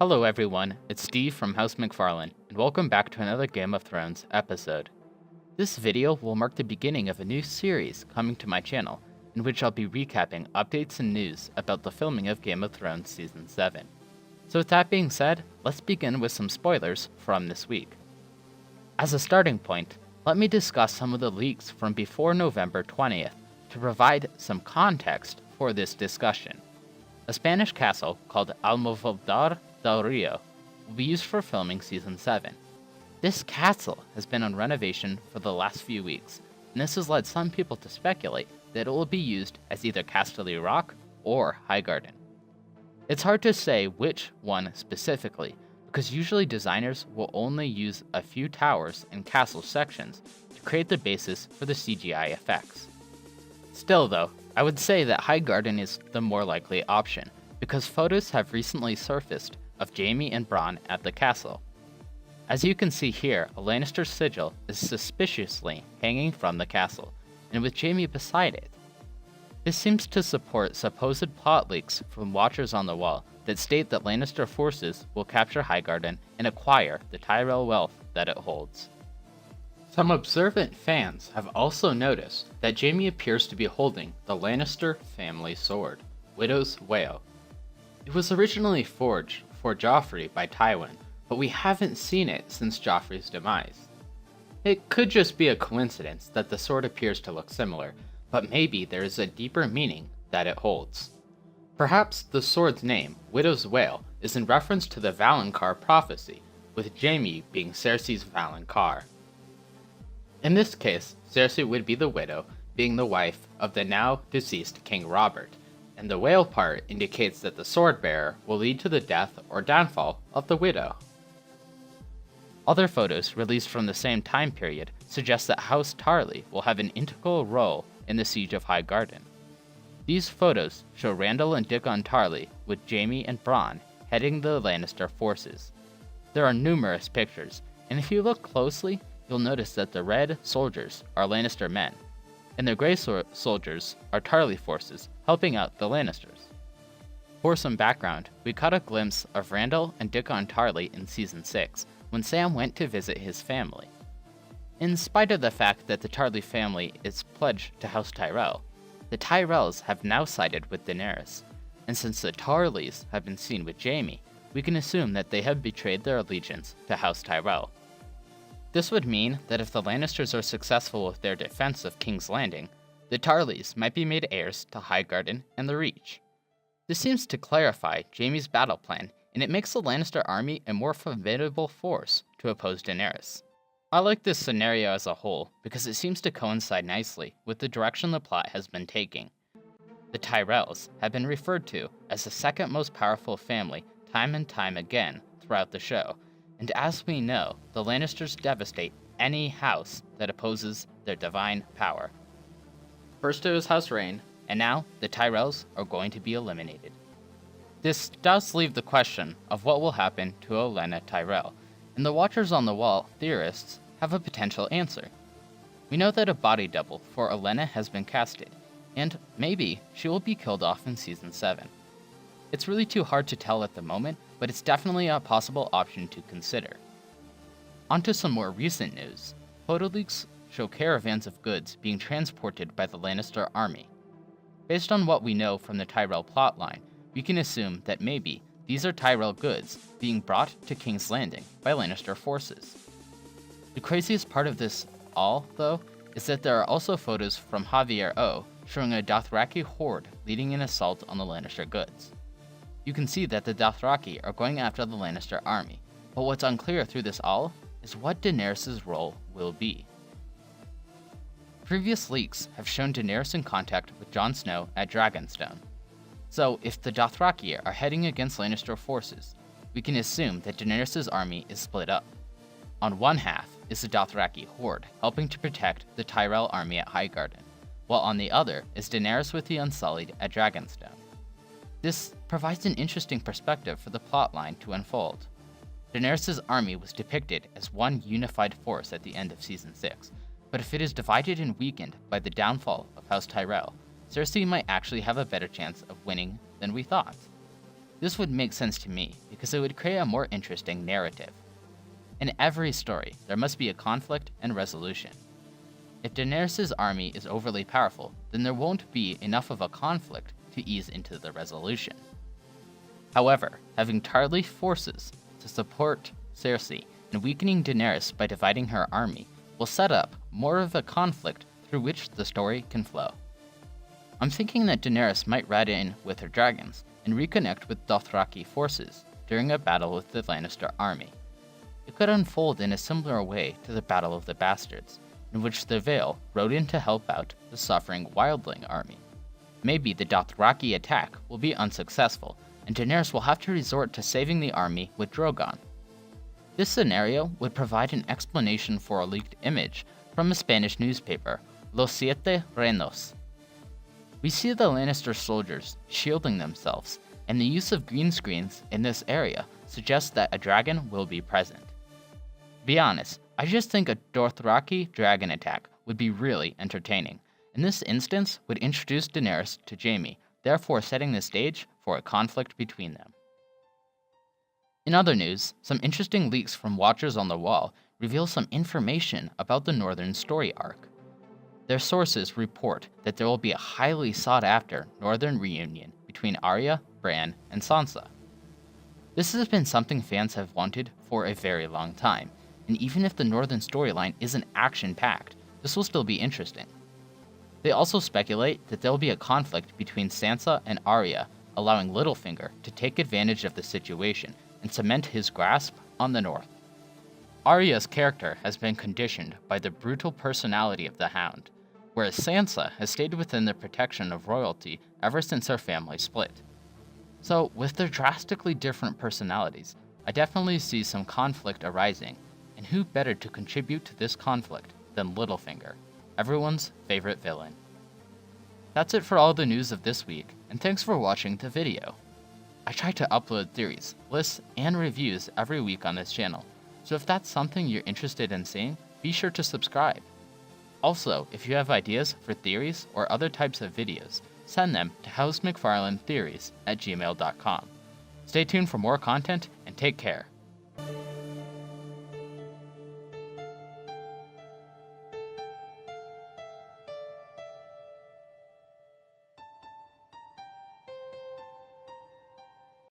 Hello everyone, it's Steve from housemcfarlin, and welcome back to another Game of Thrones episode. This video will mark the beginning of a new series coming to my channel, in which I'll be recapping updates and news about the filming of Game of Thrones Season 7. So with that being said, let's begin with some spoilers from this week. As a starting point, let me discuss some of the leaks from before November 20th to provide some context for this discussion. A Spanish castle called Almodovar del Rio will be used for filming Season 7. This castle has been on renovation for the last few weeks, and this has led some people to speculate that it will be used as either Casterly Rock or Highgarden. It's hard to say which one specifically, because usually designers will only use a few towers and castle sections to create the basis for the CGI effects. Still though, I would say that Highgarden is the more likely option, because photos have recently surfaced of Jaime and Bronn at the castle. As you can see here, a Lannister sigil is suspiciously hanging from the castle, and with Jaime beside it. This seems to support supposed plot leaks from Watchers on the Wall that state that Lannister forces will capture Highgarden and acquire the Tyrell wealth that it holds. Some observant fans have also noticed that Jaime appears to be holding the Lannister family sword, Widow's Wail. It was originally forged for Joffrey by Tywin, but we haven't seen it since Joffrey's demise. It could just be a coincidence that the sword appears to look similar, but maybe there is a deeper meaning that it holds. Perhaps the sword's name, Widow's Wail, is in reference to the Valonqar prophecy, with Jaime being Cersei's Valonqar. In this case, Cersei would be the widow, being the wife of the now deceased King Robert, and the wail part indicates that the sword bearer will lead to the death or downfall of the widow. Other photos released from the same time period suggest that House Tarly will have an integral role in the siege of Highgarden. These photos show Randyll and Dickon Tarly with Jaime and Bronn heading the Lannister forces. There are numerous pictures, and if you look closely, you'll notice that the red soldiers are Lannister men, and the gray soldiers are Tarly forces helping out the Lannisters. For some background, we caught a glimpse of Randyll and Dickon Tarly in Season 6 when Sam went to visit his family. In spite of the fact that the Tarly family is pledged to House Tyrell, the Tyrells have now sided with Daenerys, and since the Tarlys have been seen with Jaime, we can assume that they have betrayed their allegiance to House Tyrell. This would mean that if the Lannisters are successful with their defense of King's Landing, the Tarlys might be made heirs to Highgarden and the Reach. This seems to clarify Jaime's battle plan, and it makes the Lannister army a more formidable force to oppose Daenerys. I like this scenario as a whole because it seems to coincide nicely with the direction the plot has been taking. The Tyrells have been referred to as the second most powerful family time and time again throughout the show, and as we know, the Lannisters devastate any house that opposes their divine power. First it was House Rhaen, and now the Tyrells are going to be eliminated. This does leave the question of what will happen to Olenna Tyrell, and the Watchers on the Wall theorists have a potential answer. We know that a body double for Olenna has been casted, and maybe she will be killed off in Season 7. It's really too hard to tell at the moment, but it's definitely a possible option to consider. Onto some more recent news. Photo leaks show caravans of goods being transported by the Lannister army. Based on what we know from the Tyrell plotline, we can assume that maybe these are Tyrell goods being brought to King's Landing by Lannister forces. The craziest part of this all, though, is that there are also photos from Javier O showing a Dothraki horde leading an assault on the Lannister goods. You can see that the Dothraki are going after the Lannister army, but what's unclear through this all is what Daenerys' role will be. Previous leaks have shown Daenerys in contact with Jon Snow at Dragonstone. So if the Dothraki are heading against Lannister forces, we can assume that Daenerys' army is split up. On one half is the Dothraki horde helping to protect the Tyrell army at Highgarden, while on the other is Daenerys with the Unsullied at Dragonstone. This provides an interesting perspective for the plotline to unfold. Daenerys' army was depicted as one unified force at the end of Season 6, but if it is divided and weakened by the downfall of House Tyrell, Cersei might actually have a better chance of winning than we thought. This would make sense to me because it would create a more interesting narrative. In every story, there must be a conflict and resolution. If Daenerys' army is overly powerful, then there won't be enough of a conflict to ease into the resolution. However, having Tyrells forces to support Cersei and weakening Daenerys by dividing her army will set up more of a conflict through which the story can flow. I'm thinking that Daenerys might ride in with her dragons and reconnect with Dothraki forces during a battle with the Lannister army. It could unfold in a similar way to the Battle of the Bastards, in which the Vale rode in to help out the suffering Wildling army. Maybe the Dothraki attack will be unsuccessful, and Daenerys will have to resort to saving the army with Drogon. This scenario would provide an explanation for a leaked image from a Spanish newspaper, Los Siete Reinos. We see the Lannister soldiers shielding themselves, and the use of green screens in this area suggests that a dragon will be present. To be honest, I just think a Dothraki dragon attack would be really entertaining. In this instance, would introduce Daenerys to Jaime, therefore setting the stage for a conflict between them. In other news, some interesting leaks from Watchers on the Wall reveal some information about the Northern story arc. Their sources report that there will be a highly sought-after Northern reunion between Arya, Bran, and Sansa. This has been something fans have wanted for a very long time, and even if the Northern storyline isn't action-packed, this will still be interesting. They also speculate that there will be a conflict between Sansa and Arya, allowing Littlefinger to take advantage of the situation and cement his grasp on the North. Arya's character has been conditioned by the brutal personality of the Hound, whereas Sansa has stayed within the protection of royalty ever since her family split. So, with their drastically different personalities, I definitely see some conflict arising, and who better to contribute to this conflict than Littlefinger, everyone's favorite villain. That's it for all the news of this week, and thanks for watching the video. I try to upload theories, lists, and reviews every week on this channel, so if that's something you're interested in seeing, be sure to subscribe. Also, if you have ideas for theories or other types of videos, send them to housemcfarlintheories@gmail.com. Stay tuned for more content, and take care.